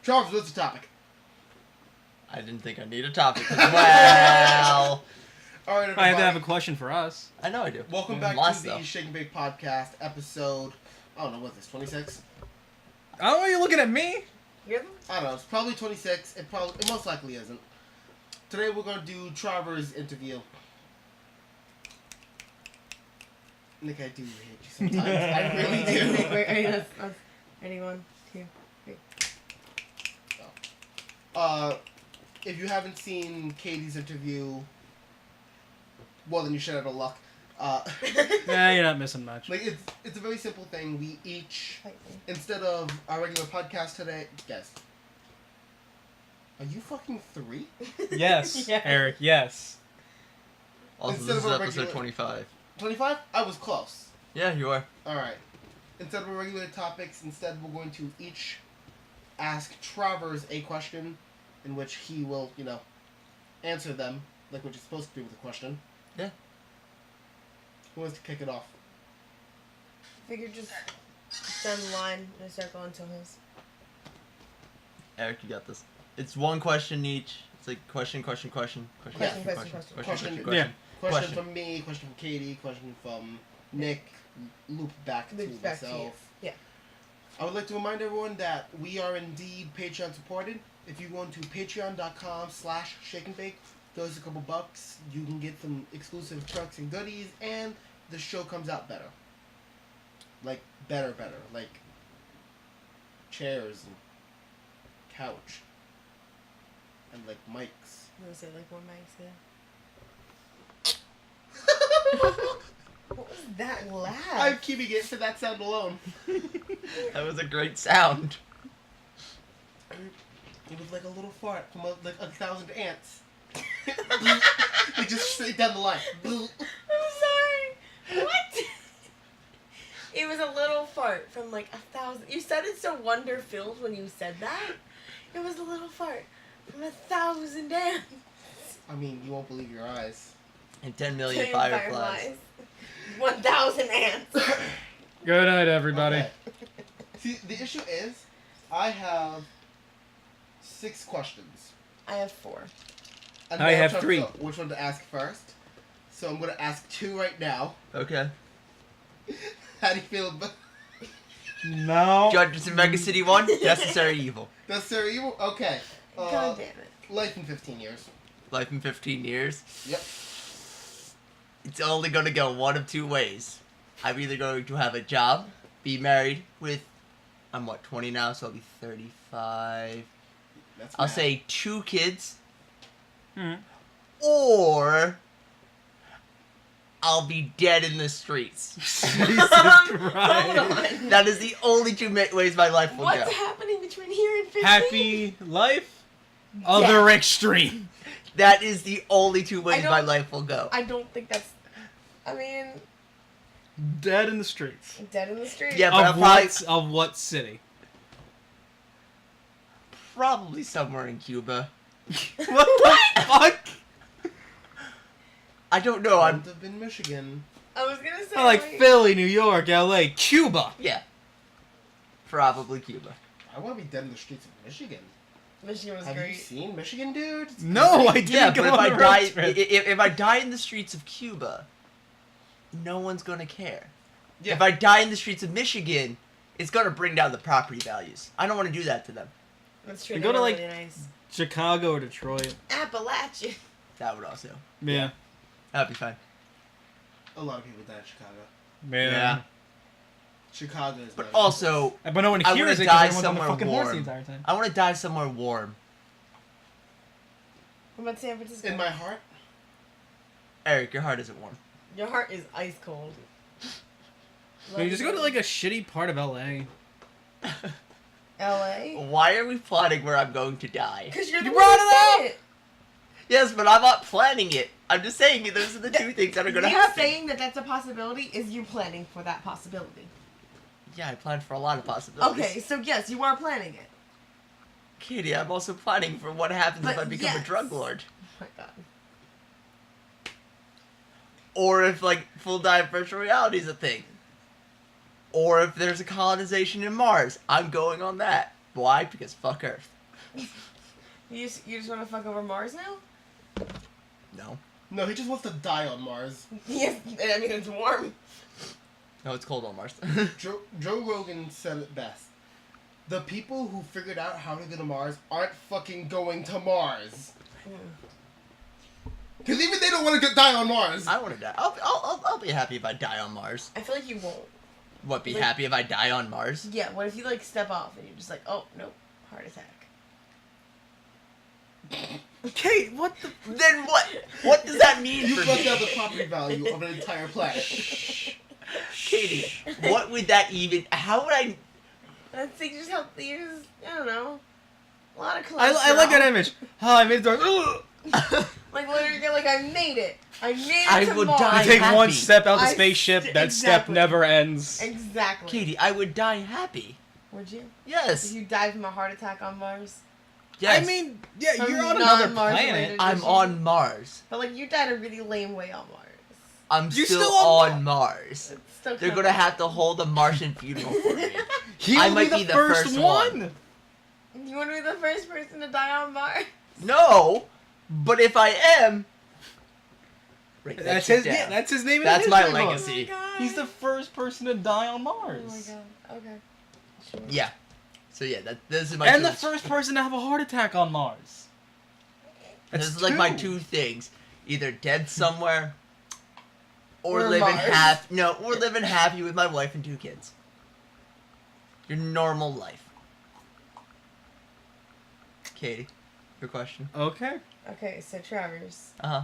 Charles, what's the topic? I didn't think I need a topic. Well... All right, everybody. I have to have a question for us. I know I do. Welcome back to the Shake and Bake Podcast, episode... I don't know, what is this, 26? Oh, are you looking at me? I don't know, it's probably 26. It most likely isn't. Today we're going to do Traver's interview. Nick, I do hate you sometimes. I really do. Wait, that's ready, 1, 2, 3. If you haven't seen Katie's interview, well, then you should have a luck. Nah, you're not missing much. Like it's a very simple thing. We each, instead of our regular podcast today, guys, are you fucking 3? Yes, Yeah. Eric, yes. Also, Instead this of is a episode regular- 25. 25? I was close. Yeah, you are. Alright. Instead of our regular topics, instead we're going to each ask Travers a question in which he will, answer them, like what you're supposed to do with a question. Yeah. Who wants to kick it off? Figure just down the line in a circle until his. Eric, you got this. It's one question each. It's like question. Question. Yeah. Question from me, question from Katie, question from Nick, loop back to myself. Yeah. I would like to remind everyone that we are indeed Patreon supported. If you go into patreon.com/shakeandbake, throw us a couple bucks, you can get some exclusive perks and goodies, and the show comes out better. Like, better. Like, chairs and couch. And, like, mics. I'm gonna say like more mics, yeah. What was that laugh? I'm keeping it for that sound alone. That was a great sound. It was like a little fart from like 1,000 ants. It just straight down the line. I'm sorry. What? It was a little fart from like 1,000. You said it so wonder-filled when you said that. It was a little fart from 1,000 ants. I mean, you won't believe your eyes. And 10 million fireflies. 1,000 ants. Good night, everybody. Okay. See, the issue is, I have 6 questions. I have 4. And I now I'm have trying to 3. figure out which one to ask first. So I'm going to ask 2 right now. Okay. How do you feel about No. Judges in Mega City 1, Necessary Evil. Necessary Evil? Okay. God damn it. Life in 15 years. Life in 15 years. Yep. It's only going to go one of 2 ways. I'm either going to have a job, be married with... I'm, 20 now, so I'll be 35. That's I'll mad. say 2 kids. Mm-hmm. Or... I'll be dead in the streets. Jesus Hold Christ. on. That is the only 2 ways my life will What's go. happening between here and 15? Happy life, other extreme. That is the only 2 ways I my don't- life will go. I don't think that's... I mean, Dead in the streets. dead in the street. Yeah, but Of what city? Probably somewhere in Cuba. What the fuck? I don't know. Couldn't have been Michigan. I was gonna say... I like Philly, New York, L.A., Cuba. Yeah. Probably Cuba. I want to be dead in the streets of Michigan. Michigan was Have you great. seen Michigan, dude? It's No, I great. didn't Yeah, go but if on I a road die, trip. if I die in the streets of Cuba, no one's gonna care. Yeah. If I die in the streets of Michigan, it's gonna bring down the property values. I don't want to do that to them. That's true. You They go to, were like- really nice. Chicago or Detroit. Appalachia. That would also. Yeah. That'd be fine. A lot of people die in Chicago. Yeah. Chicago is But nice. also, But no one I hears wanna it die because everyone's on the somewhere fucking horse the warm. entire time. I want to die somewhere warm. What about San Francisco? In my heart, Eric, your heart isn't warm. Your heart is ice cold. No, you just go to like a shitty part of L.A. L.A. Why are we plotting where I'm going to die? Because you're the You one brought who it said up! it. Yes, but I'm not planning it. I'm just saying those are the 2 things that are going to You happen. saying that that's a possibility is you planning for that possibility. Yeah, I planned for a lot of possibilities. Okay, so yes, you are planning it. Katie, I'm also planning for what happens if But I become a yes. drug lord. Oh my god. Or if, like, full-time virtual reality is a thing. Or if there's a colonization in Mars. I'm going on that. Why? Because fuck Earth. You just want to fuck over Mars now? No. No, he just wants to die on Mars. Yes, I mean it's warm. No, it's cold on Mars. Joe Rogan said it best. The people who figured out how to get to Mars aren't fucking going to Mars. Because even they don't want to die on Mars. I want to die. I'll be happy if I die on Mars. I feel like you won't. What, be Like- happy if I die on Mars? Yeah, what if you like step off and you're just like, oh nope, heart attack. Kate, what the? Then what? What does that mean You for fucked me? out the property value of an entire planet. Katie, what would that even... How would I... That's like just help you just, I don't know. A lot of cholesterol. I like that image. Oh, I made it. Like literally you're like, I made it. I made it I to would Mars. die You take one happy. step out the I spaceship. st- That step exactly. never ends. Exactly. Katie, I would die happy. Would you? If Yes. you died from a heart attack on Mars? Yes. I mean, yeah, From you're on another non-Mars planet. related- I'm on Mars. But like you died a really lame way on Mars. I'm You're still, still on on Mars. It's still They're kinda- gonna have to hold a Martian funeral for me. He'll I might be the first one. You want to be the first person to die on Mars? No, but if I am, write that That's shit his. down. Yeah, that's his name. in That's the my history book. legacy. God. He's the first person to die on Oh Mars. my god. Okay. Sure. Yeah. So yeah, this is my. And two, the first person to have a heart attack on Mars. This That's is like my two. 2 things: either dead somewhere, or Or living Mars. or living happy with my wife and 2 kids. Your normal life. Katie, your question. Okay. Okay, so Travers, Uh huh.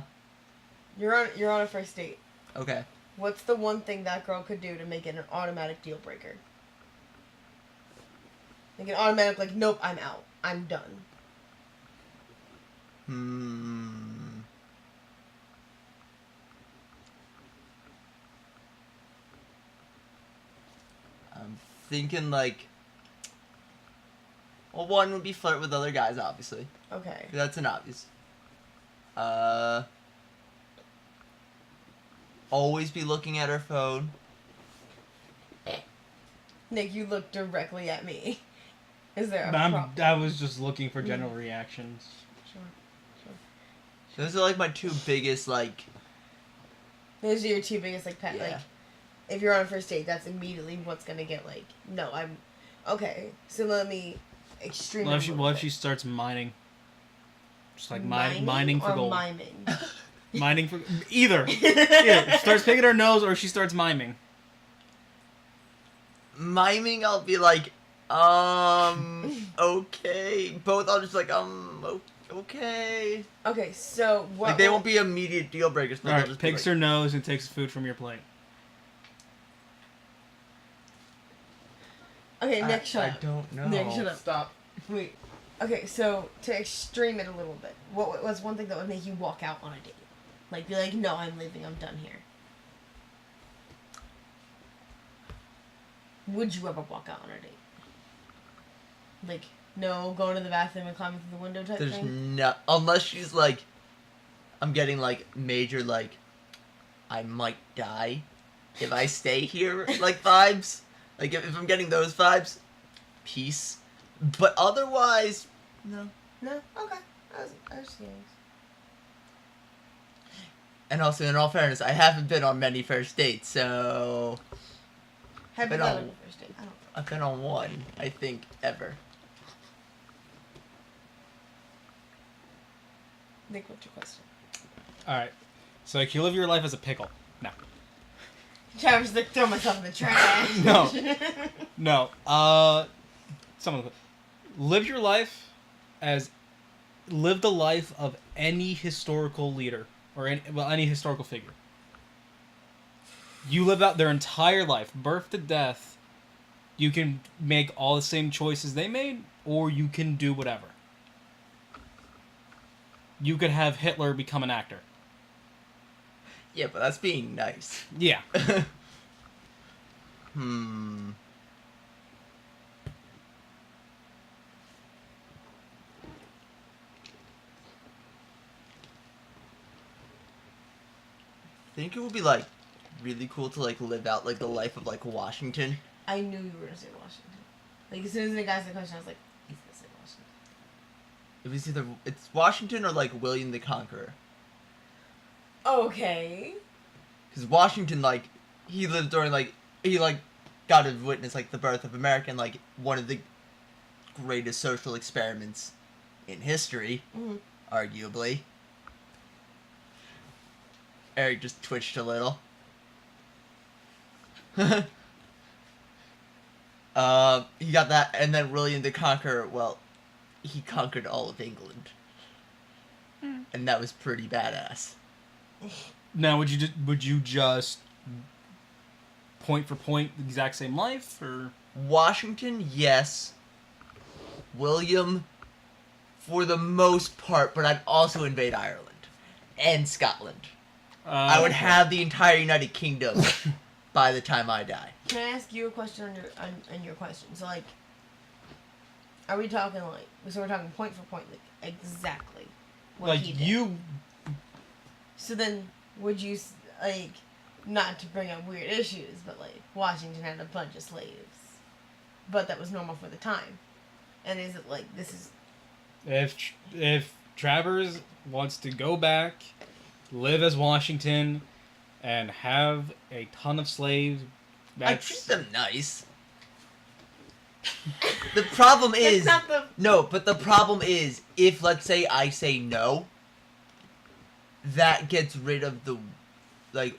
you're on a first date. Okay. What's the one thing that girl could do to make it an automatic deal breaker? Like an automatic, like, nope, I'm out. I'm done. I'm thinking like. Well, one would be flirt with other guys, obviously. Okay. That's an obvious. Always be looking at her phone. Nick, you look directly at me. Is there a problem? I was just looking for general reactions. Sure. Those are like my 2 biggest like. Those are your 2 biggest, like, pet, Yeah. like, if you're on a first date, that's immediately what's gonna get, like, no, I'm, okay, so let me extreme What it if a she little What if she bit. starts mining? Just like Mining mining for or gold. miming? Mining for either. Yeah, starts picking her nose or she starts miming. Miming, I'll be like, okay. Both, I'll just like, okay. Okay, so what? Like, they won't be immediate deal breakers, but All they'll right, just be picks like, her nose and takes food from your plate. Okay, Nick, shut I up. don't know. Nick, shut up. Stop. Wait. Okay, so to extreme it a little bit, what was one thing that would make you walk out on a date? Like, be like, no, I'm leaving. I'm done here. Would you ever walk out on a date? Like, no, going to the bathroom and climbing through the window type There's thing? no, unless she's like, I'm getting like major like, I might die if I stay here like vibes. Like if I'm getting those vibes, peace. But otherwise, no. No? Okay. I was curious. And also, in all fairness, I haven't been on many first dates, so Have you But done no. on the first date? I don't know. I've been on one, I think, ever. Nick, what's your question? All right. So like you live your life as a pickle. No. Travis, like, throw myself in the trash. No. No. Someone live your life as live the life of any historical leader or any historical figure. You live out their entire life, birth to death. You can make all the same choices they made, or you can do whatever. You could have Hitler become an actor. Yeah, but that's being nice. Yeah. I think it would be like really cool to like live out like the life of like Washington. I knew you were gonna say Washington. Like, as soon as the guy said the question, I was like, he's gonna say Washington. It was it's Washington or like William the Conqueror. Okay. Because Washington, like, he lived during, like, he, like, got to witness, like, the birth of America and, like, one of the greatest social experiments in history, arguably. Eric just twitched a little. He got that, and then William the Conqueror, well, he conquered all of England. And that was pretty badass. Now, would you just point for point the exact same life, or Washington, yes. William, for the most part, but I'd also invade Ireland and Scotland. I would have the entire United Kingdom by the time I die. Can I ask you a question on your question? So, like, are we talking, like, so we're talking point for point, like, exactly what like he did? you? So then, would you, like, not to bring up weird issues, but, like, Washington had a bunch of slaves, but that was normal for the time. And is it, like, this is... If Travers wants to go back, live as Washington, and have a ton of slaves, I treat them nice. The problem is... not the... No, but the problem is, if, let's say, I say no, that gets rid of the, like,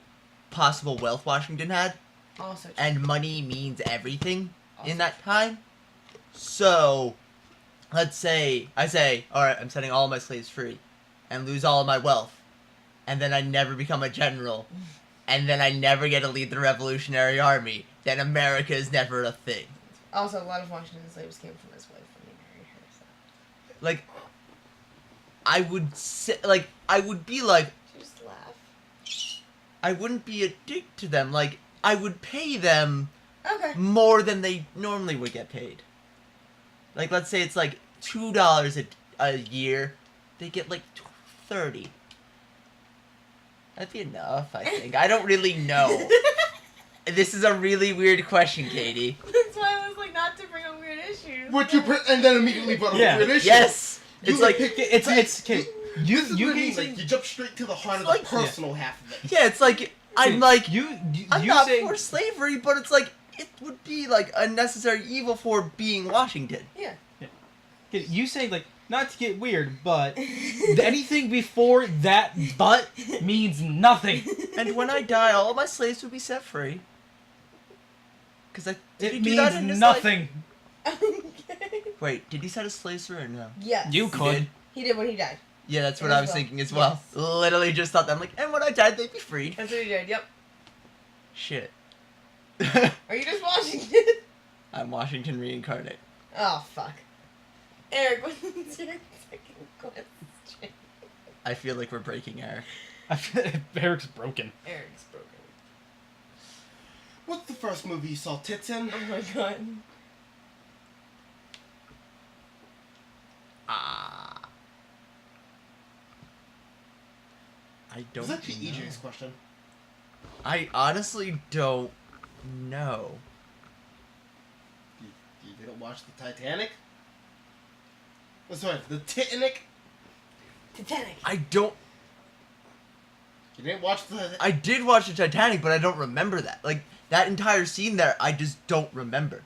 possible wealth Washington had. Also true. And money means everything in that time. So, let's say, I say, alright, I'm setting all my slaves free, and lose all of my wealth, and then I never become a general, and then I never get to lead the Revolutionary Army, then America is never a thing. Also, a lot of Washington's slaves came from his wife when he married her, so... Like, I would say, like, I would be like, She just laugh. I wouldn't be a dick to them. Like, I would pay them Okay. more than they normally would get paid. Like, let's say it's like $2 a year. They get like 30. That'd be enough, I think. I don't really know. This is a really weird question, Katie. That's why I was like, not to bring up weird issues. And then immediately brought up Yeah. weird issues. Yes! You It's like, it's okay. This is You what I can mean, say like, you jump straight to the heart of Like- the personal half of it. yeah, it's like, I'm like, I'm you not say for slavery, but it's like, it would be like a necessary evil for being Washington. Yeah. you say like not to get weird, but anything before that but means nothing. And when I die, all my slaves will be set free. Because I did he It do that means in his life? nothing. Okay. Wait, did he set his slaves free or no? Yes. You He could. did? He did when he died. Yeah, that's what As I was well. thinking as well. Yes. Literally just thought that. I'm like, and when I died, they'd be freed. That's what he did, yep. Shit. Are you just Washington? I'm Washington reincarnate. Oh, fuck. Eric, what's your second question? I feel like we're breaking Eric. I feel Eric's broken. Eric's broken. What's the first movie you saw tits in? Oh my god. Ah. I don't Was that the know. EJ's question? I honestly don't know. You didn't watch the Titanic? Oh, sorry, the Titanic? Titanic. I don't. You didn't watch the... I did watch the Titanic, but I don't remember that. Like, that entire scene there, I just don't remember.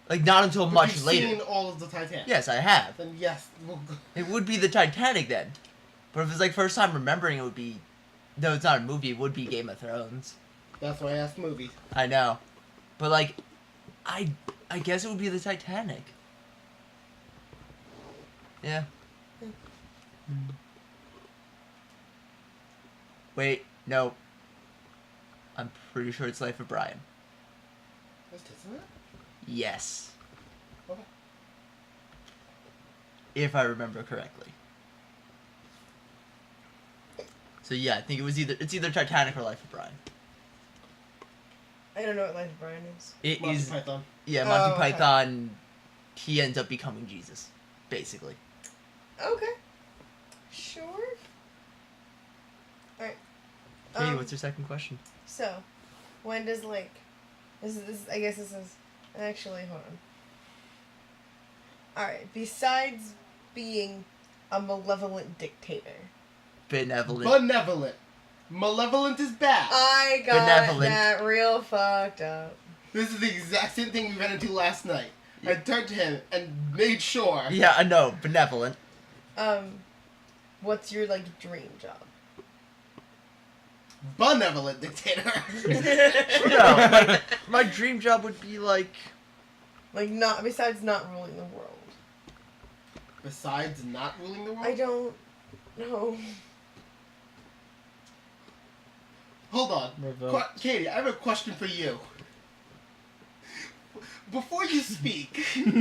Like, not until But much you've later. seen all of the Titanic. Yes, I have. Then yes, we'll go. It would be the Titanic then. But if it's like first time remembering, it would be. No, it's not a movie. It would be Game of Thrones. That's why I asked movie. I know, but like, I guess it would be the Titanic. Yeah. Wait, no. I'm pretty sure it's Life of Brian. There's tits in it? Yes. Okay. If I remember correctly. So yeah, I think it's either Titanic or Life of Brian. I don't know what Life of Brian is. It Monty is Python. yeah, Monty Oh, okay. Python. He ends up becoming Jesus, basically. Okay. Sure. Alright. Katie, what's your second question? So, when does, like... This I guess this is... Actually, hold on. Alright, besides being a malevolent dictator. Benevolent. Benevolent. Malevolent is bad. I got Benevolent. that real fucked up. This is the exact same thing we ran into last night. I turned to him and made sure. Yeah, I know. Benevolent. What's your, like, dream job? Benevolent dictator. No, like, my dream job would be like... Like, not, besides not ruling the world. Besides not ruling the world? I don't know. Hold on. Revoked. Katie, I have a question for you. Before you speak, Do you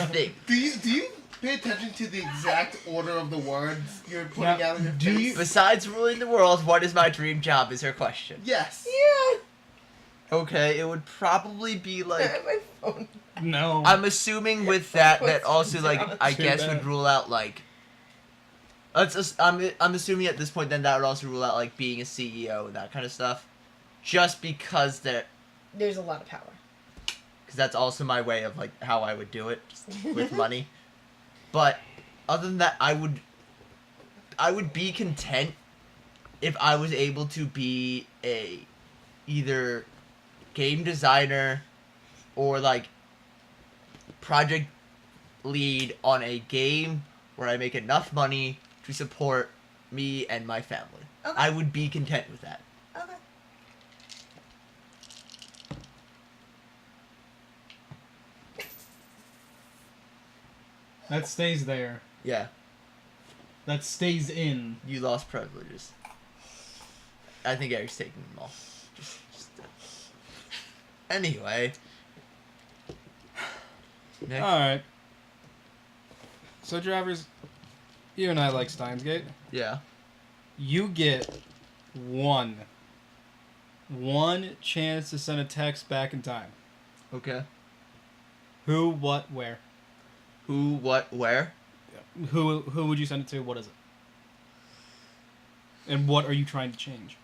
think? do you pay attention to the exact order of the words you're putting Now, out of your do face? you- Besides ruling the world, what is my dream job is her question. Yes. Yeah. Okay, it would probably be I like... have my phone. No. I'm assuming with that also, like, I Too guess bad. would rule out, like... I'm assuming at this point then that would also rule out, like, being a CEO and that kind of stuff. Just because There's a lot of power. because that's also my way of, like, how I would do it with money. But other than that, I would be content if I was able to be a either game designer or like project lead on a game where I make enough money to support me and my family. Okay. I would be content with that. Okay. That stays there. Yeah, That stays in. you lost privileges. I think Eric's taking them all. Anyway. Nick? Alright. So, Travers, you and I like Steins Gate. Yeah. You get one chance to send a text back in time. Okay. Who, what, where? Who, what, where? Who would you send it to? What is it? And what are you trying to change?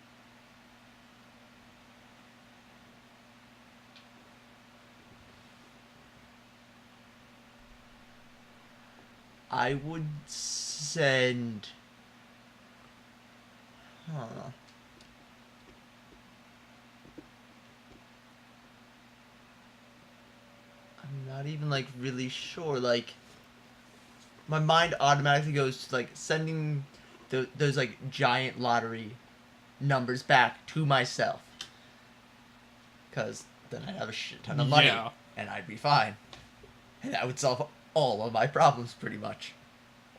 I would send... Huh. I'm not even, like, really sure. Like, my mind automatically goes to, like, sending those, like, giant lottery numbers back to myself. Because then I'd have a shit ton of money. Yeah. And I'd be fine. And that would solve all of my problems, pretty much.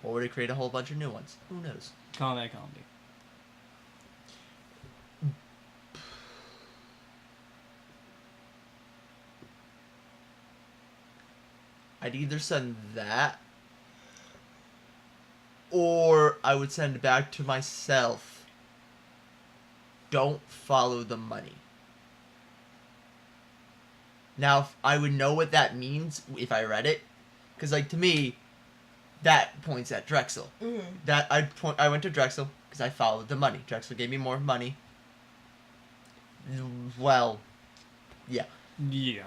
Or would it create a whole bunch of new ones? Who knows? Comedy, comedy. I'd either send that, or I would send it back to myself. Don't follow the money. Now, if I would know what that means if I read it, because, like, to me, that points at Drexel. Mm-hmm. That I went to Drexel because I followed the money. Drexel gave me more money. Well, yeah. Yeah.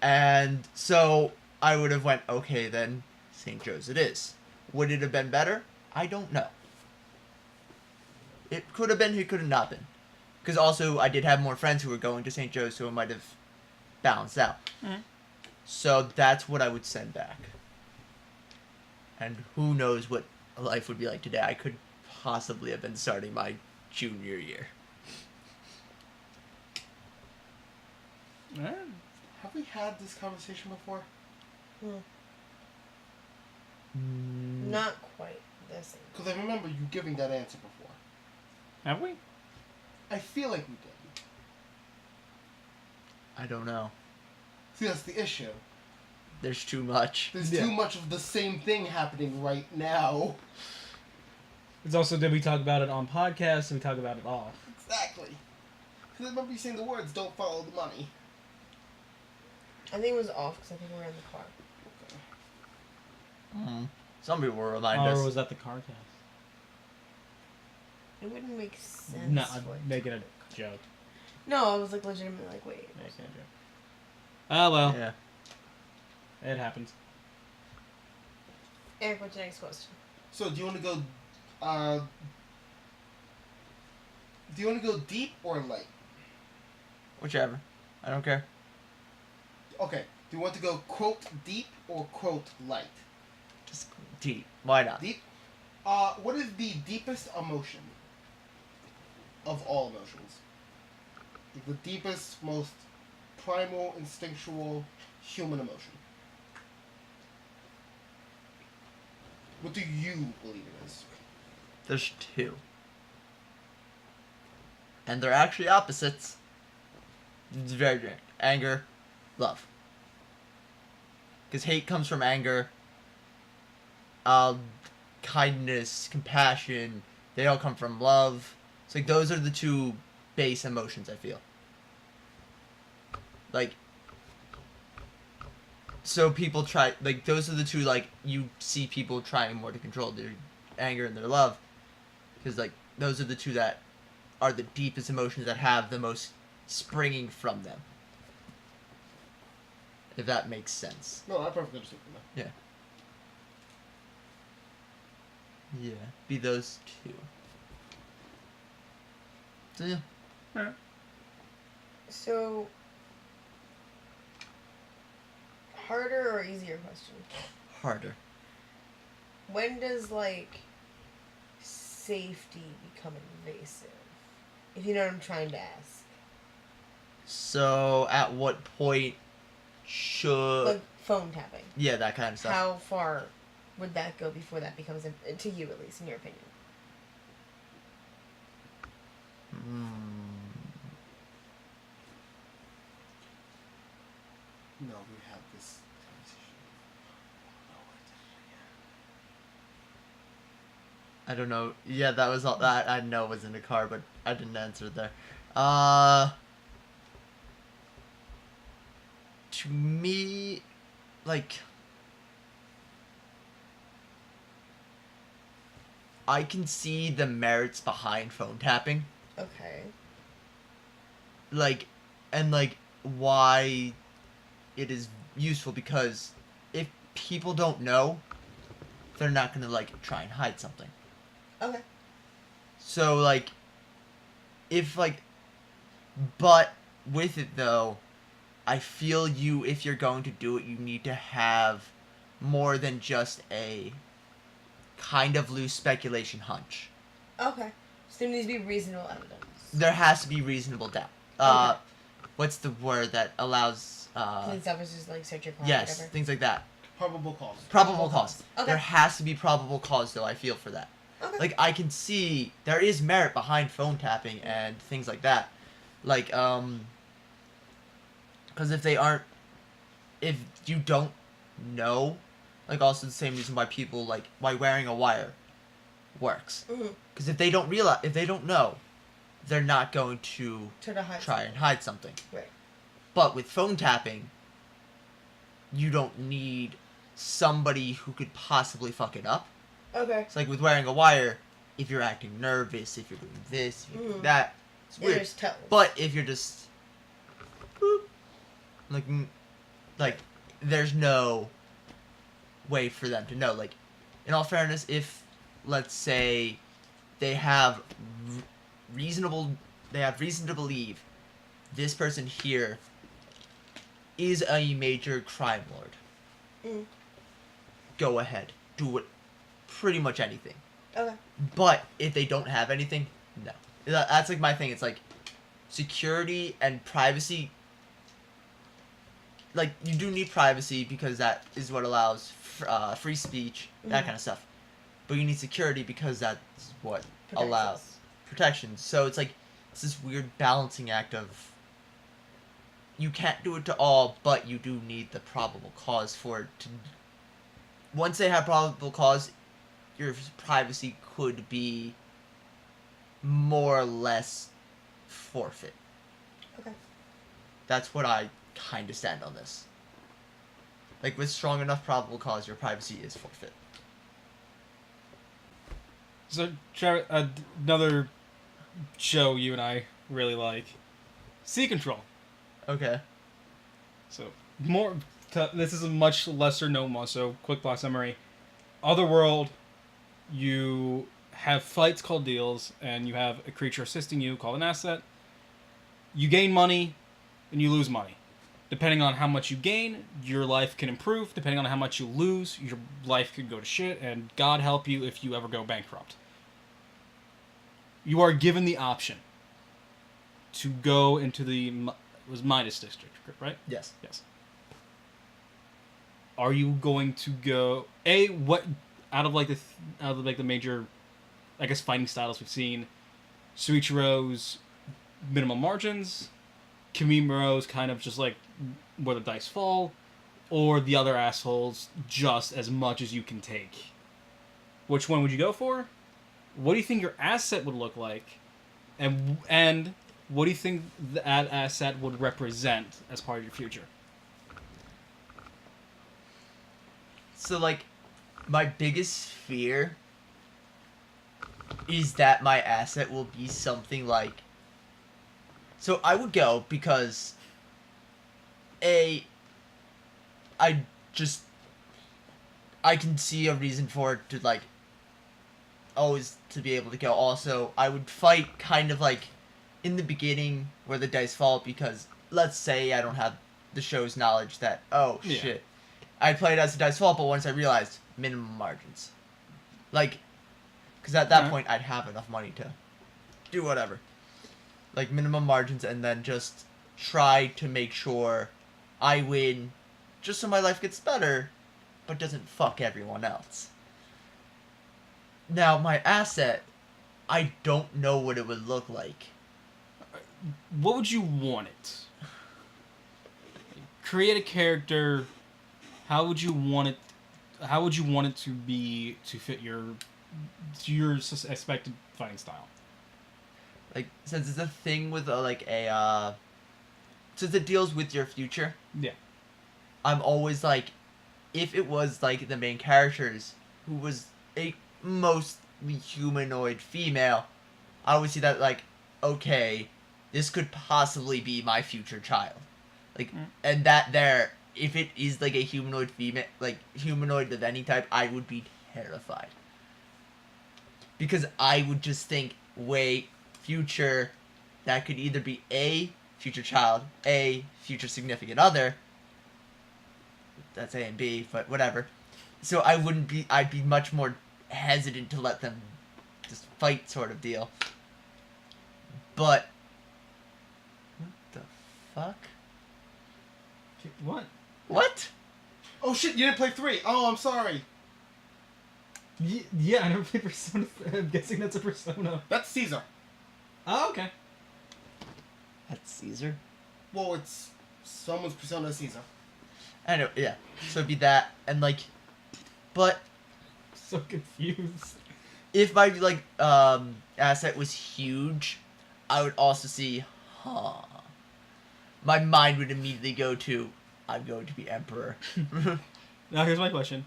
And so I would have went, okay, then St. Joe's it is. Would it have been better? I don't know. It could have been, it could have not been. Because also I did have more friends who were going to St. Joe's, so it might have balanced out. Mhm. So that's what I would send back. And who knows what life would be like today. I could possibly have been starting my junior year. Have we had this conversation before? Not quite this. Because I remember you giving that answer before. Have we? I feel like we did. I don't know. See, that's the issue. There's too much. There's Yeah. too much of the same thing happening right now. It's also, did we talk about it on podcasts and we talk about it off? Exactly. Because I remember you saying the words, don't follow the money. I think it was off because I think we were in the car. Somebody will remind Or us. was that the car cast? It wouldn't make sense. No, for I'm it making a to- joke. No, I was like legitimately like, wait. Making a joke. Oh, well. Yeah. It happens. Eric, what's your next question? So, do you want to go? Do you want to go deep or light? Whichever. I don't care. Okay. Do you want to go quote deep or quote light? Just deep. Why not? Deep. What is the deepest emotion of all emotions? The deepest, most primal, instinctual, human emotion. What do you believe it is? There's two. And they're actually opposites. It's very direct. Anger, love. Because hate comes from anger. Kindness, compassion, they all come from love. It's like those are the two base emotions, I feel. Like, so people try, like, those are the two, like, you see people trying more to control their anger and their love. Because, like, those are the two that are the deepest emotions that have the most springing from them. If that makes sense. No, I perfectly understand that. Yeah. Yeah, be those two. So, yeah. So, harder or easier question? Harder. When does, like, safety become invasive? If you know what I'm trying to ask. So, at what point should... Like, phone tapping. Yeah, that kind of stuff. How far would that go before that becomes, to you at least, in your opinion? No, we had this conversation. I don't know. Yeah, that was all that I know was in the car, but I didn't answer it there. To me, like... I can see the merits behind phone tapping. Okay. Like, and like, why it is useful, because if people don't know, they're not gonna, like, try and hide something. Okay. So, like, if, like, but with it, though, I feel if you're going to do it, you need to have more than just a kind of loose speculation hunch. Okay. So there needs to be reasonable evidence. There has to be reasonable doubt. Okay. What's the word that allows... Police officers, like, search your car or yes, whatever? things like that. Probable cause. Probable cause. Okay. There has to be probable cause, though, I feel, for that. Okay. Like, I can see there is merit behind phone tapping and things like that. Like, because if you don't know, like, also the same reason why people, like, why wearing a wire works. Mm-hmm. Because if they don't know, they're not going to try and hide something. Right. But with phone tapping, you don't need somebody who could possibly fuck it up. Okay. It's like with wearing a wire, if you're acting nervous, if you're doing this, if you're doing that, it's weird. There's tells. But if you're just... boop, like, there's no way for them to know. Like, in all fairness, if, let's say, they have reason to believe this person here is a major crime lord. Go ahead. Do it. Pretty much anything. Okay. But if they don't have anything, no. That's like my thing. It's like security and privacy. Like, you do need privacy because that is what allows free speech, that kind of stuff. But you need security because that's what allows protections. So it's like, it's this weird balancing act of you can't do it to all, but you do need the probable cause for it to... Once they have probable cause, your privacy could be more or less forfeit. Okay. That's what I kind of stand on this. Like, with strong enough probable cause, your privacy is forfeit. So, another show you and I really like, Sea Control. Okay. So, this is a much lesser known one, so quick plot summary. Otherworld, you have fights called deals, and you have a creature assisting you called an asset. You gain money, and you lose money. Depending on how much you gain, your life can improve. Depending on how much you lose, your life could go to shit, and God help you if you ever go bankrupt. You are given the option to go into the Midas district, right? Yes. Yes. Are you going to go what out of the major, I guess, fighting styles we've seen? Suichiro's minimum margins, Kimimuro's kind of just like where the dice fall, or the other assholes just as much as you can take. Which one would you go for? What do you think your asset would look like, and what do you think that asset would represent as part of your future? So, like, my biggest fear is that my asset will be something like... So, I would go because... I can see a reason for it to, like, always to be able to go. Also, I would fight kind of, like, in the beginning where the dice fall because, let's say I don't have the show's knowledge that, oh, Yeah. shit. I played as the dice fall, but once I realized minimum margins, like, because at that point I'd have enough money to do whatever, like minimum margins, and then just try to make sure I win, just so my life gets better, but doesn't fuck everyone else. Now my asset, I don't know what it would look like. What would you want it? Create a character. How would you want it? How would you want it to be to fit your expected fighting style? Like, since it's a thing with since it deals with your future. Yeah. I'm always like, if it was like the main characters who was a mostly humanoid female, I always see that like, okay, this could possibly be my future child, like, and that there. If it is like a humanoid female, like humanoid of any type, I would be terrified. Because I would just think, wait, future, that could either be a future child, a future significant other. That's A and B, but whatever. So I'd be much more hesitant to let them just fight sort of deal. But, what the fuck? What? What? Oh shit! You didn't play 3. Oh, I'm sorry. Yeah, I never played Persona. I'm guessing that's a Persona. That's Caesar. Oh, okay. That's Caesar? Well, it's someone's Persona Caesar. I know, yeah. So it'd be that, and like, but So confused. if my like asset was huge, I would also see, my mind would immediately go to, I'm going to be emperor. Now here's my question: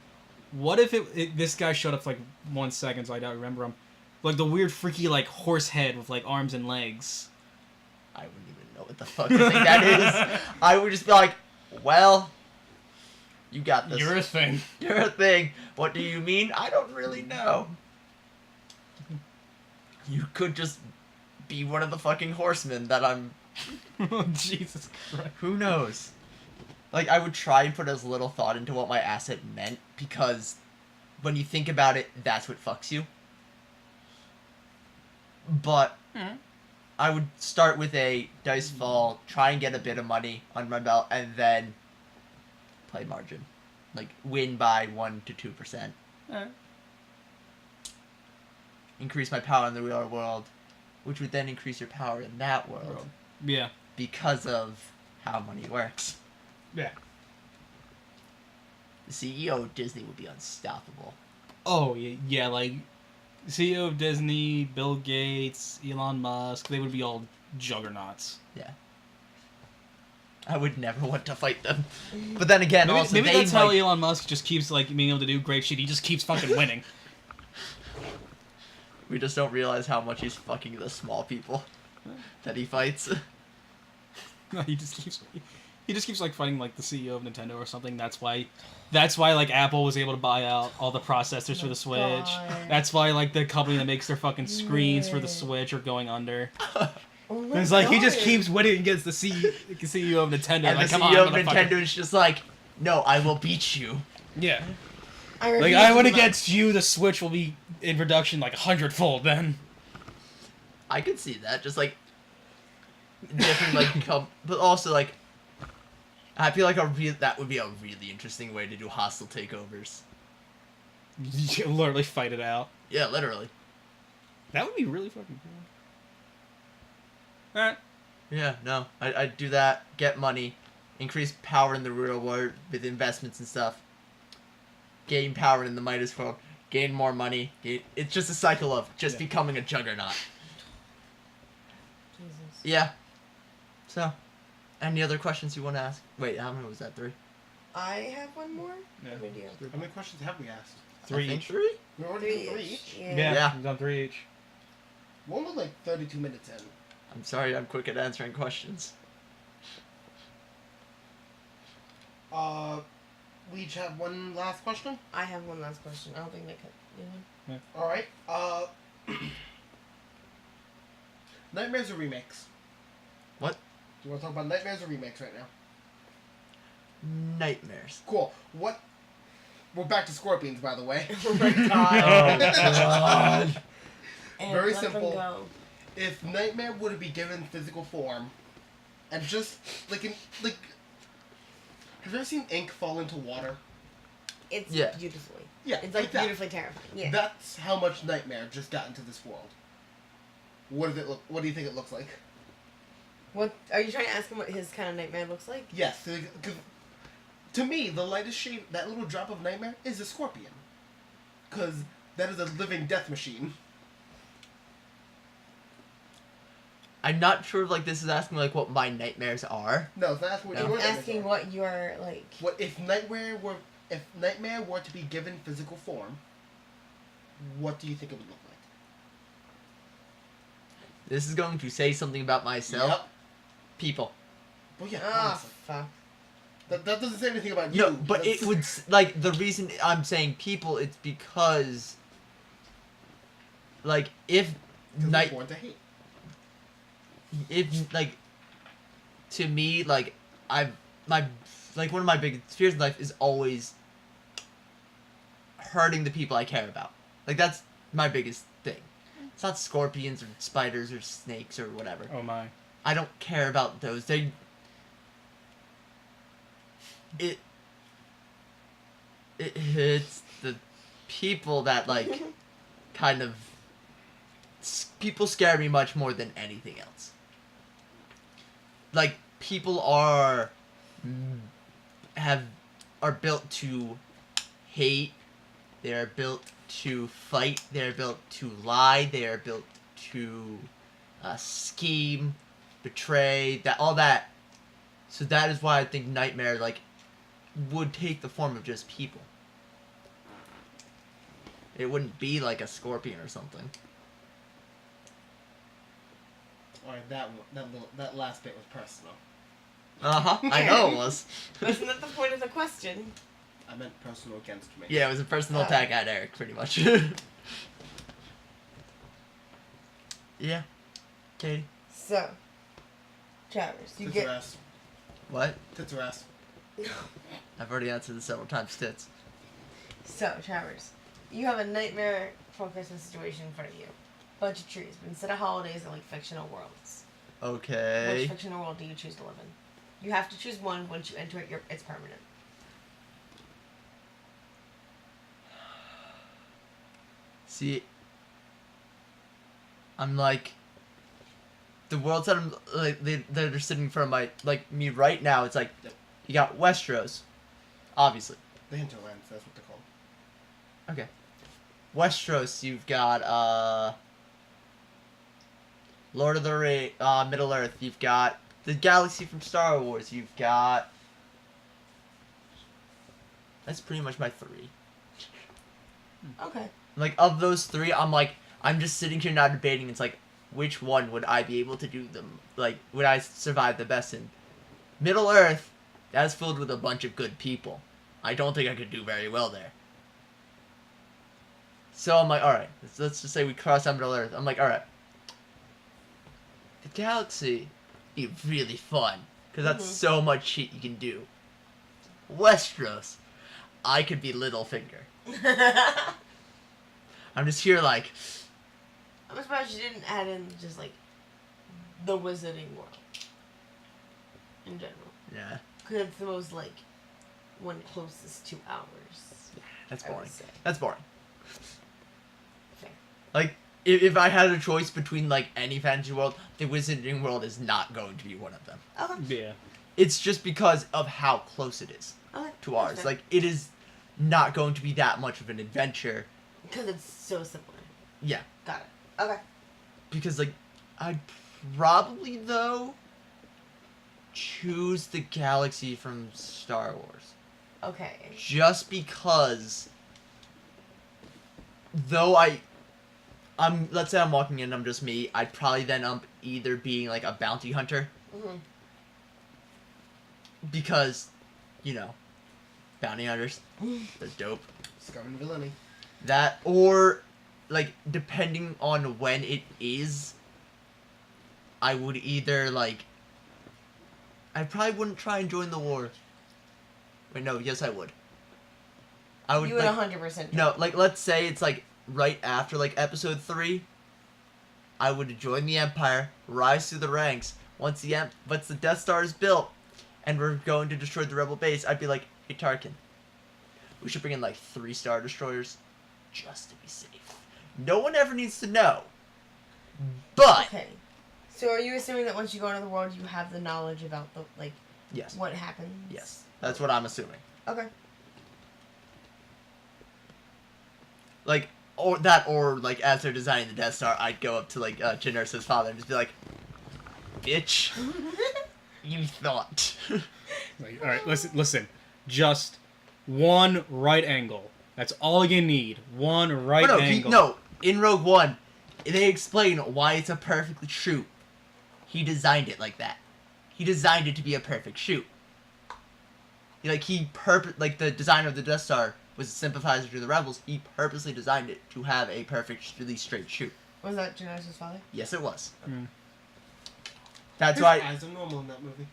what if this guy showed up for like 1 second, so I don't remember him, like the weird freaky like horse head with like arms and legs? I wouldn't even know what the fuck I think that is. I would just be like, well, you got this. You're a thing. You're a thing. What do you mean? I don't really know. You could just be one of the fucking horsemen that I'm... Oh, Jesus Christ. Who knows? Like, I would try and put as little thought into what my asset meant, because when you think about it, that's what fucks you. But I would start with a dice fall, try and get a bit of money under my belt, and then play margin. Like, win by 1 to 2%. Increase my power in the real world, which would then increase your power in that world. Yeah. Because of how money works. Yeah. The CEO of Disney would be unstoppable. Oh, yeah, like, CEO of Disney, Bill Gates, Elon Musk, they would be all juggernauts. Yeah. I would never want to fight them. But then again, also, maybe they that's how might... Elon Musk just keeps, like, being able to do great shit. He just keeps fucking winning. We just don't realize how much he's fucking the small people that he fights. No, he just keeps... He just keeps like fighting like the CEO of Nintendo or something. That's why like Apple was able to buy out all the processors for the Switch. God. That's why like the company that makes their fucking screens for the Switch are going under. Oh my It's like he just God. keeps winning against the CEO of Nintendo. And like, the come CEO on, of motherfucker. Nintendo is just like, no, I will beat you. Yeah. I Like refuse I to win give up. against you, the Switch will be in production like 100-fold then. I could see that, just like different like but also like I feel like that would be a really interesting way to do hostile takeovers. You literally fight it out. Yeah, literally. That would be really fucking cool. Alright. Yeah, no, I'd do that. Get money, increase power in the real world with investments and stuff. Gain power in the Midas world, gain more money. It's just a cycle of just Yeah. becoming a juggernaut. Jesus. Yeah. So, any other questions you want to ask? Wait, how many was that? 3? I have one more. Yeah. How many do you have? How many questions have we asked? 3 I think each. 3? We already did 3 each. Yeah. Yeah, we've done 3 each. We're only like 32 minutes in. I'm sorry, I'm quick at answering questions. We each have one last question. I have one last question. I don't think they could. You know? All right. Nightmares or remakes? What? Do you want to talk about nightmares or remakes right now? Nightmares. Cool. What? We're back to scorpions, by the way. Oh my God. God. And Very let them simple. go. If Nightmare were to be given physical form, and just like have you ever seen ink fall into water? It's Yeah. beautifully. Yeah, It's like that. beautifully terrifying. Yeah. That's how much Nightmare just got into this world. What does it look? What do you think it looks like? What are you trying to ask him? What his kind of nightmare looks like? Yes, because to me, the lightest shade, that little drop of Nightmare, is a scorpion. Because that is a living death machine. I'm not sure if like this is asking like what my nightmares are. No, it's not asking what No. your It's nightmares asking are. what you're like. What if Nightmare were to be given physical form? What do you think it would look like? This is going to say something about myself. Yep. People. Well, yeah. Ah, honestly. fuck. That doesn't say anything about you. No, but it would like the reason I'm saying people. It's because like if Night. Born to hate. if like to me like my like one of my biggest fears in life is always hurting the people I care about. Like that's my biggest thing. It's not scorpions or spiders or snakes or whatever. Oh my. I don't care about those. It's the people that like kind of people scare me much more than anything else. Like people are built to hate. They are built to fight. They are built to lie. They are built to scheme, betray, all that. So that is why I think Nightmare like would take the form of just people. It wouldn't be like a scorpion or something. Alright, that last bit was personal. I know it was. Wasn't that the point of the question? I meant personal against me. Yeah, it was a personal attack at Eric, pretty much. Yeah. Katie. So, Travers, you Tits get. or ass. What? Tits or ass. I've already answered this several times. Tits. So, Travers, you have a nightmare for Christmas situation in front of you. Bunch of trees, but instead of holidays, they're like fictional worlds. Okay. Which fictional world do you choose to live in? You have to choose one. Once you enter it, it's permanent. See, I'm like, the worlds that I'm like that are sitting in front of my like me right now. It's like, you got Westeros, obviously. The hinterlands, that's what they're called. Okay. Westeros, you've got Lord of the Rings, Middle Earth. You've got the galaxy from Star Wars. You've got. That's pretty much my 3. Okay. Like, of those 3, I'm just sitting here now debating. It's like, which one would I be able to do them? Like, would I survive the best in? Middle Earth, That's filled with a bunch of good people. I don't think I could do very well there. So I'm like, alright, let's just say we cross Middle Earth. I'm like, alright. The galaxy be really fun. Because that's so much shit you can do. Westeros, I could be Littlefinger. I'm just here like... I'm surprised you didn't add in just, like, the Wizarding World. In general. Yeah. Because it's the most, like, one closest to ours. That's I would boring. say. That's boring. Fair. Like, if I had a choice between, like, any fantasy world, the Wizarding World is not going to be one of them. Okay. Yeah. It's just because of how close it is Okay. to ours. Like, it is not going to be that much of an adventure. Because it's so similar. Yeah. Got it. Okay. Because, like, I'd probably, though, choose the galaxy from Star Wars. Okay. Just because, though let's say I'm walking in, I'm just me, I'd probably then either being, like, a bounty hunter. Mm-hmm. Because, you know, bounty hunters, they're dope. Scum and villainy. That, or, like, depending on when it is, I would either, like, I probably wouldn't try and join the war. Wait, no, yes I would. I would, You would like, 100%. no, like, let's say it's, like, right after, like, episode 3, I would join the Empire, rise through the ranks. Once the Death Star is built, and we're going to destroy the Rebel base, I'd be like, hey, Tarkin, we should bring in, like, 3 Star Destroyers, just to be safe. No one ever needs to know. But, Okay. So are you assuming that once you go into the world, you have the knowledge about the, like, yes, what happens? yes, that's what I'm assuming. Okay. Like, or, like, as they're designing the Death Star, I'd go up to, like, Jyn father and just be like, bitch, you thought. Like, all right, listen. Just one right angle. That's all you need. One right no, angle. in Rogue One, they explain why it's a perfect shoot. He designed it like that. He designed it to be a perfect shoot. Like, the designer of the Death Star was a sympathizer to the rebels. He purposely designed it to have a perfectly straight shoot. Was that Jyn father? Yes, it was. Mm. That's His why. eyes are normal in that movie.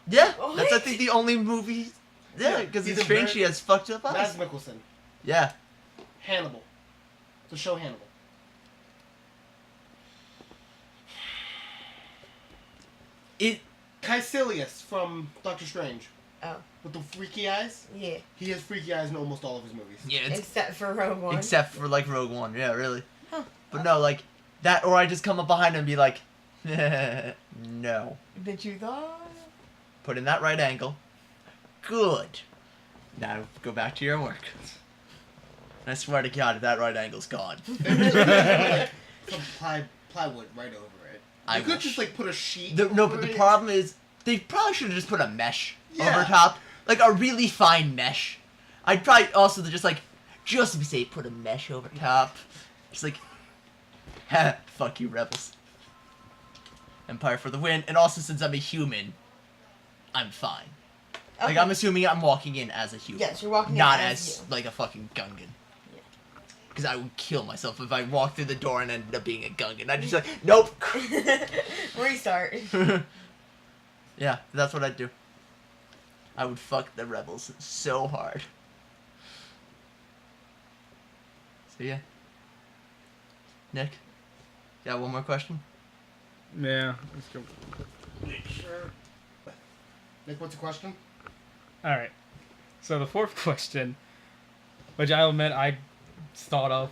Yeah, What? that's I think the only movie. Yeah, Yeah, because he's it's a strange very- she has fucked up eyes. Mads Mikkelsen. Yeah. Hannibal. To show Hannibal. It. Caecilius from Doctor Strange. Oh. With the freaky eyes. Yeah. He has freaky eyes in almost all of his movies. Yeah, it's Except for Rogue One. except for like Rogue One. Yeah, really. Huh. But no, like that, or I just come up behind him and be like, no. That you thought? Put in that right angle. Good. Now go back to your work. I swear to God, if that right angle's gone. They really could have, like, some plywood right over it. I You could wish. just like put a sheet. No, over but the it. problem is, they probably should have just put a mesh Yeah. over top. Like a really fine mesh. I'd probably also just to be safe, put a mesh over top. Just like, ha, fuck you, rebels. Empire for the win. And also, since I'm a human, I'm fine. Like, Okay. I'm assuming I'm walking in as a human. Yes, you're walking in not as as you. like a fucking Gungan. Yeah. Because I would kill myself if I walked through the door and ended up being a Gungan. I'd just be like, nope. Restart. Yeah, that's what I'd do. I would fuck the rebels so hard. So yeah. Nick, got one more question? Yeah, let's go. Sure. Nick, what's the question? All right. So the fourth question, which I'll admit I thought of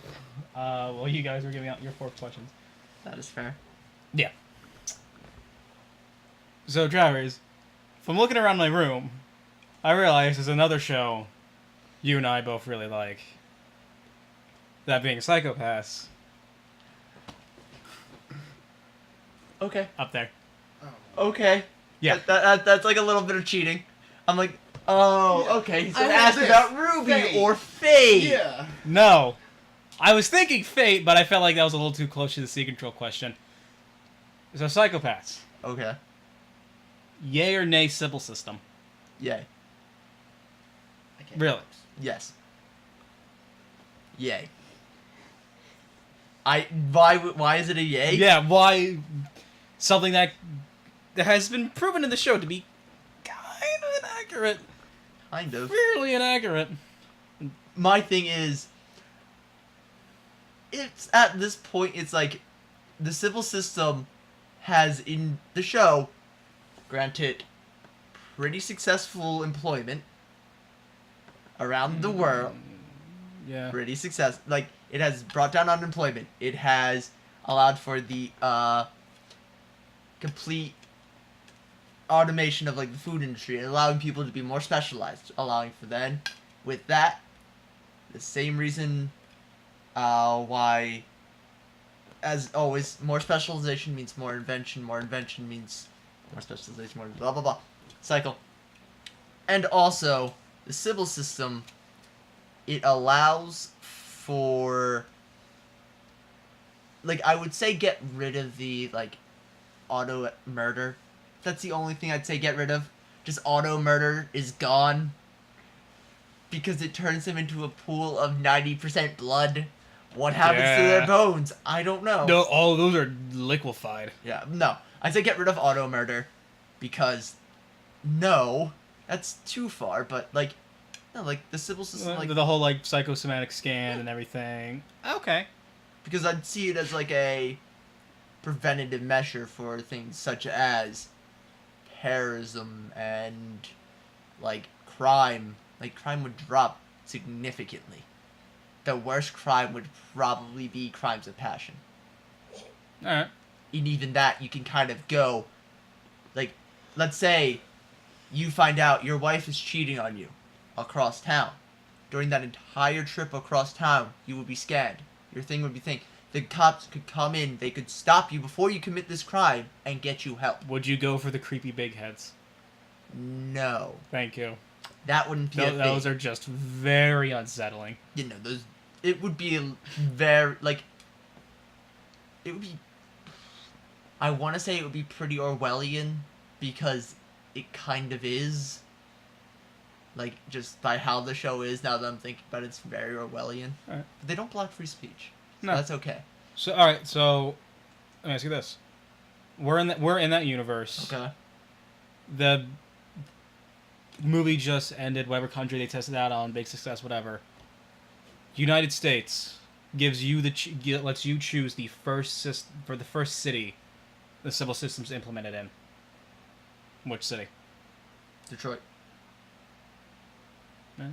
while you guys were giving out your fourth questions. That is fair. Yeah. So, Travers, if I'm looking around my room, I realize there's another show you and I both really like. That being Psychopaths, Okay. up there. Oh. Okay. Yeah. That's like a little bit of cheating. I'm like, oh, Yeah. okay. He's I gonna had ask this. about Ruby Faye. or Faye. Yeah. No. I was thinking Fate, but I felt like that was a little too close to the Sea Control question. So, Psychopaths. Okay. Yay or nay Sybil system? Yay. I can't Really? Yes. Yay. Why is it a yay? Yeah, why? Something that has been proven in the show to be kind of inaccurate. Kind of. Fairly inaccurate. My thing is, it's at this point, it's like, the civil system has, in the show, granted, pretty successful employment around the world. Yeah. Pretty like, it has brought down unemployment. It has allowed for the complete automation of like the food industry and allowing people to be more specialized, allowing for then with that the same reason why, as always, more specialization means more invention means more specialization, more blah blah blah cycle. And also the civil system, it allows for, like, I would say get rid of the, like, auto murder. That's the only thing I'd say get rid of. Just auto murder is gone. Because it turns them into a pool of 90% blood. What happens to their Yeah. bones? I don't know. No, all those are liquefied. Yeah, no. I'd say get rid of auto murder. Because, no, that's too far, but, like, no, like, the civil system, like, The whole, like, psychosomatic scan and everything. Okay. because I'd see it as like a preventative measure for things such as terrorism and like crime. Like crime would drop significantly. The worst crime would probably be crimes of passion. Alright. And even that, you can kind of go, like, let's say you find out your wife is cheating on you across town. During that entire trip across town, you would be scanned. Your thing would be the cops could come in, they could stop you before you commit this crime and get you help. Would you go for the creepy big heads? No. Thank you. That wouldn't be a thing. Those are just very unsettling. You know, those, it would be a very, like, it would be, I want to say it would be pretty Orwellian, because it kind of is. Like, just by how the show is, now that I'm thinking about it, it's very Orwellian. Alright. But they don't block free speech. So No. that's okay. So, alright, so, let me ask you this. We're in that universe. Okay. The movie just ended, whatever country they tested out on, big success, whatever. United States gives you lets you choose the first city the civil system's implemented in. Which city? Detroit. Yeah.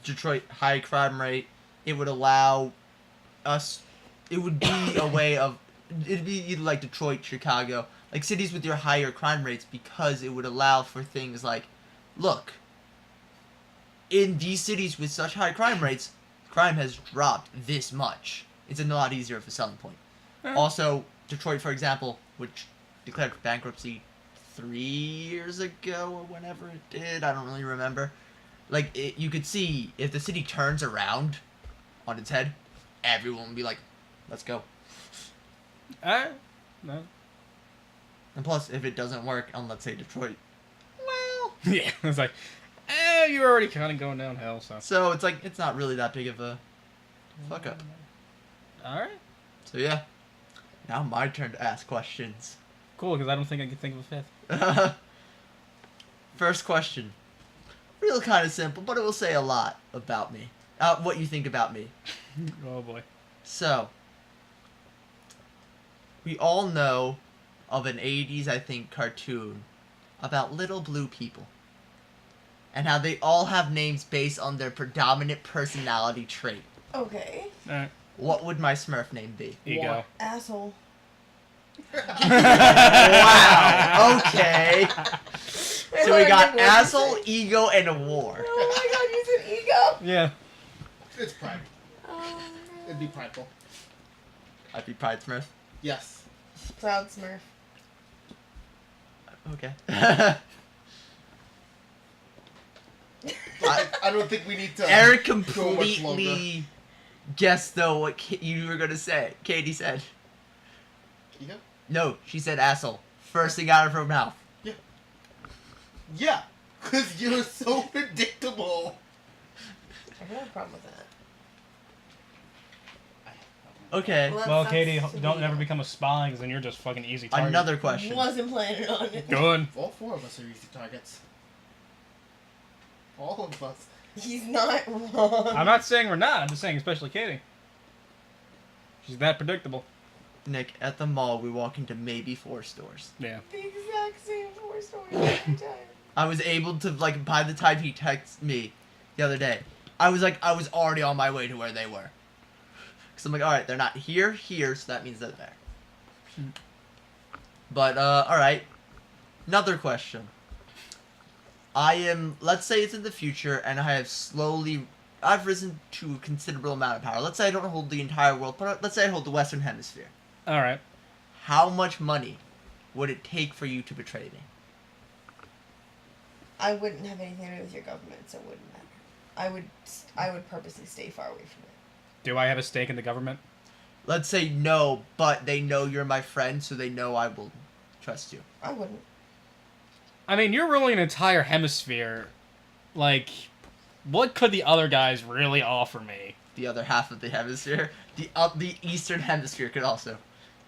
Detroit, high crime rate. It would allow us, it would be a way of, it'd be either like Detroit, Chicago, like cities with your higher crime rates, because it would allow for things like, look, in these cities with such high crime rates, crime has dropped this much. It's a lot easier of a selling point. Also, Detroit, for example, which declared bankruptcy 3 years ago or whenever it did, I don't really remember. Like, you could see, if the city turns around on its head, everyone would be like, let's go. Alright. No. And plus, if it doesn't work on, let's say, Detroit, well... Yeah, it's like, you're already kind of going downhill, so. So, it's like, it's not really that big of a fuck-up. Alright. So, yeah. Now my turn to ask questions. Cool, because I don't think I can think of a fifth. First question. Real kind of simple, but it will say a lot about me. What you think about me. Oh boy. So, we all know of an 80s, I think, cartoon about little blue people. And how they all have names based on their predominant personality trait. Okay. Alright. What would my Smurf name be? Ego. Asshole. Wow, okay. So we got asshole, ego, and a war. Oh my god, you said ego? Yeah. It's pride. Oh, It'd be prideful. I'd be Pride Smurf. Yes. Proud Smurf. Okay. I don't think we need to. Eric go much longer. completely guessed, though, what you were going to say. Katie said. Ego? No, she said asshole. First thing out of her mouth. Yeah. Yeah, because you're so predictable. I don't have a problem with that. Okay. Well, that's Katie, to don't me. ever become a spy, because then you're just fucking easy target. Another question. Wasn't planning on it. Good. All four of us are easy targets. All of us. He's not wrong. I'm not saying we're not. I'm just saying, especially Katie. She's that predictable. Nick, at the mall, we walk into maybe 4 stores. Yeah. The exact same 4 stories every time. I was able to, like, by the time he texted me the other day, I was already on my way to where they were. Because I'm like, alright, they're not here, so that means they're there. But, alright. Another question. Let's say it's in the future, and I've risen to a considerable amount of power. Let's say I don't hold the entire world, but let's say I hold the Western Hemisphere. Alright. How much money would it take for you to betray me? I wouldn't have anything to do with your government, so it wouldn't matter. I would purposely stay far away from it. Do I have a stake in the government? Let's say no, but they know you're my friend, so they know I will trust you. I wouldn't. I mean, you're ruling an entire hemisphere. Like, what could the other guys really offer me? The other half of the hemisphere, the Eastern Hemisphere could also,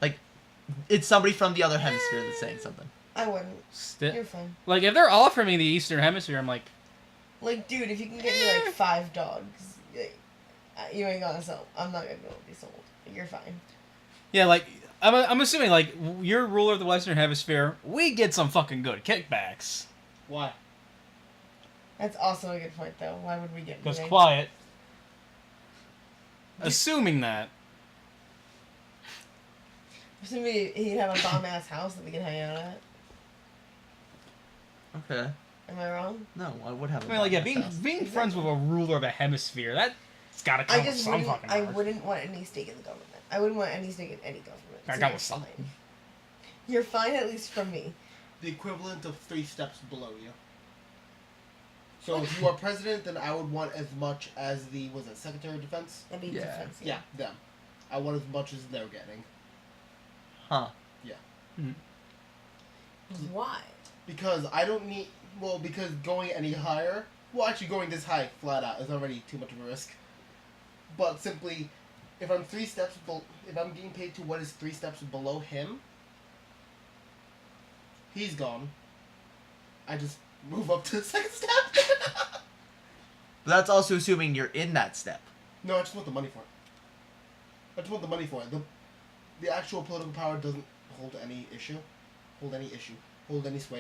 like, it's somebody from the other hemisphere that's saying something. I wouldn't. You're fine. Like, if they're offering me the Eastern Hemisphere, I'm like, Like, dude, if you can get me like 5 dogs, you ain't gonna sell. I'm not gonna be sold. You're fine. yeah, like, I'm assuming, like, you're ruler of the Western Hemisphere, we get some fucking good kickbacks. Why? That's also a good point, though. Why would we get? Because anything? quiet. Assuming that. Assuming he'd have a bomb ass house that we can hang out at. Okay. Am I wrong? No, I would have. I mean, like, yeah, being friends with a ruler of a hemisphere, that's gotta come with some fucking I power. wouldn't want any stake in the government. I wouldn't want any stake in any government. I So got you're with something. fine. You're fine, at least from me. The equivalent of 3 steps below you. So if you are president, then I would want as much as the, was it Secretary of Defense? That'd be Yeah. defense. Yeah, them. I want as much as they're getting. Huh. Why? Because I don't need, well, because going any higher, well, actually going this high flat out is already too much of a risk. But simply, if I'm 3 steps, if I'm getting paid to what is 3 steps below him, he's gone. I just move up to the second step. But that's also assuming you're in that step. No, I just want the money for it. I just want the money for it. The actual political power doesn't hold any sway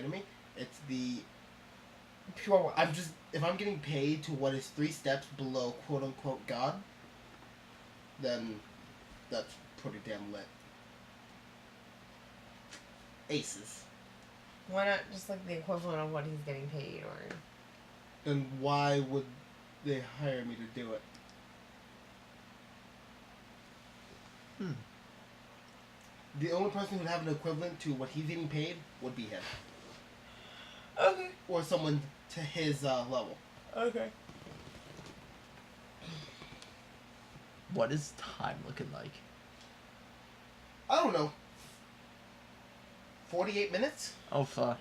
to me. It's the Pure wealth. if I'm getting paid to what is 3 steps below quote unquote God, then that's pretty damn lit. Aces. Why not just like the equivalent of what he's getting paid, or? Then why would they hire me to do it? The only person who would have an equivalent to what he's getting paid would be him. Okay. Or someone to his level. Okay. What is time looking like? I don't know. 48 minutes? Oh fuck.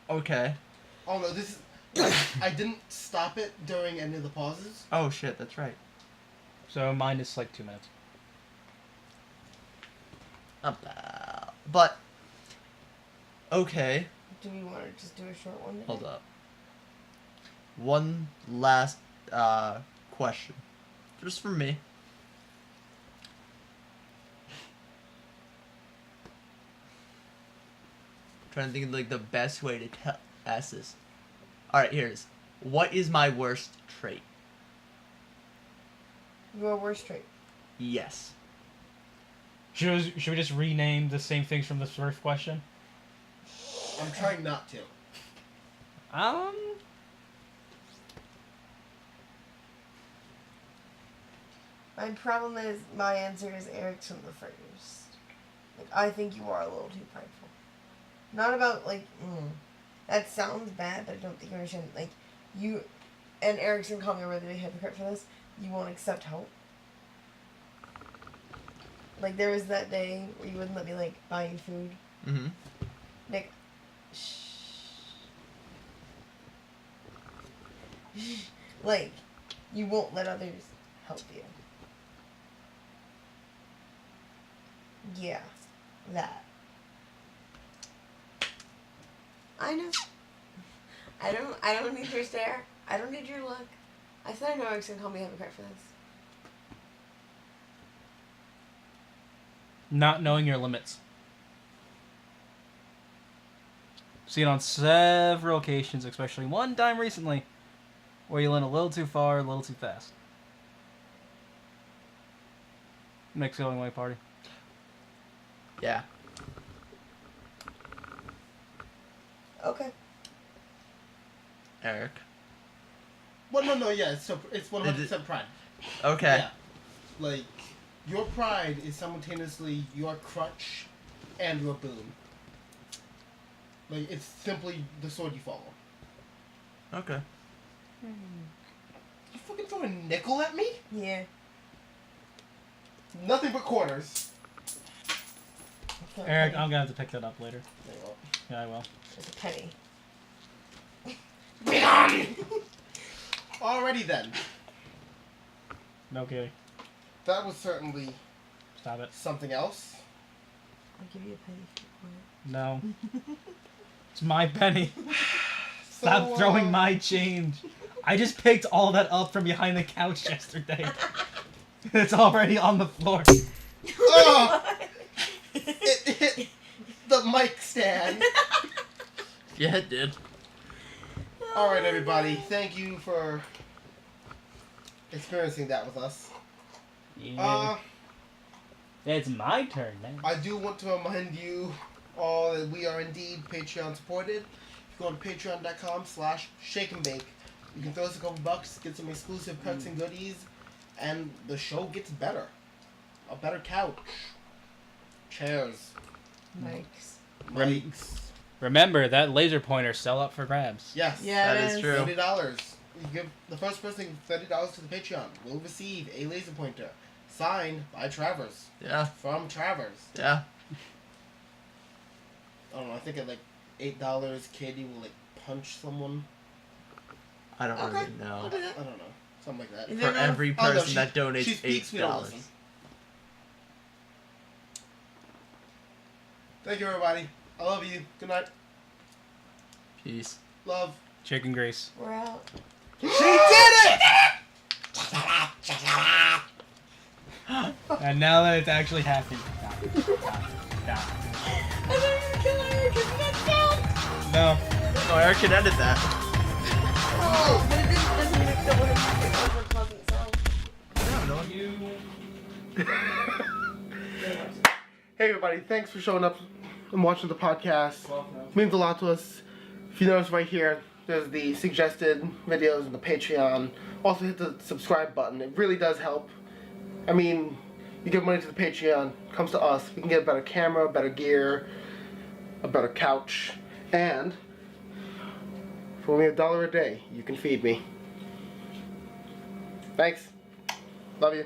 Okay. Oh no, this is... I didn't stop it during any of the pauses. Oh shit, that's right. So mine is like 2 minutes. Not bad. But okay. Do we want to just do a short one? Hold up. One last question. Just for me. Trying to think of like the best way to ask this. Alright, here it is. What is my worst trait? Your worst trait. Yes. Should we just rename the same things from the first question? I'm trying not to. My problem is my answer is Erickson the first. Like, I think you are a little too prideful. Not about like that sounds bad, but I don't think you understand. Like, you and Erickson called me a really big hypocrite for this. You won't accept help. Like, there was that day where you wouldn't let me like buy you food. Mm-hmm. Nick, shh. Like, you won't let others help you. Yeah, that. I know. I don't need your stare. I don't need your look. I said I know Eric's gonna call me a hypocrite for this. Not knowing your limits. Seen on several occasions, especially one time recently, where you went a little too far, a little too fast. Next going away party. Yeah. Okay. Eric. Well, no, yeah, it's 100% pride. Okay. Yeah. Like, your pride is simultaneously your crutch and your boon. Like, it's simply the sword you follow. Okay. You fucking throw a nickel at me? Yeah. Nothing but quarters. Eric, I'm gonna have to pick that up later. There you go. Yeah, I will. It's a penny. Alrighty then. No kidding. That was certainly Stop it. something else. I'll give you a penny for it. No. It's my penny. Stop So, throwing my change. I just picked all that up from behind the couch yesterday. It's already on the floor. It hit the mic stand. Yeah, it did. Alright, everybody. Thank you for experiencing that with us. Yeah. It's my turn now. I do want to remind you all that we are indeed Patreon supported. If you go on patreon.com/shakeandbake, you can throw us a couple bucks, get some exclusive perks and goodies, and the show gets better. A better couch. Chairs. Mics. Mics. Remember, that laser pointer still up for grabs. Yes. Yeah, That it is is. true. $30. You give the first person $30 to the Patreon will receive a laser pointer signed by Travers. Yeah. From Travers. Yeah. I don't know. I think at like $8, Katie will like punch someone. I don't Okay. really I'll know. do that. I don't know. Something like that. Is For there no- every Oh, no, person she- that donates she speaks, we don't $8. listen. Thank you, everybody. I love you. Good night. Peace. Love. Chicken grease. We're out. She did it! And now that it's actually happening. I thought you were killing Eric because that sound. No. Oh, Eric can edit that. Oh, but it doesn't mean it was a pleasant sound. Hey, everybody. Thanks for showing up and watching the podcast. Means a lot to us. If you notice right here, there's the suggested videos and the Patreon. Also hit the subscribe button. It really does help. I mean, you give money to the Patreon, comes to us. We can get a better camera, better gear, a better couch, and for only $1 a day, you can feed me. Thanks. Love you.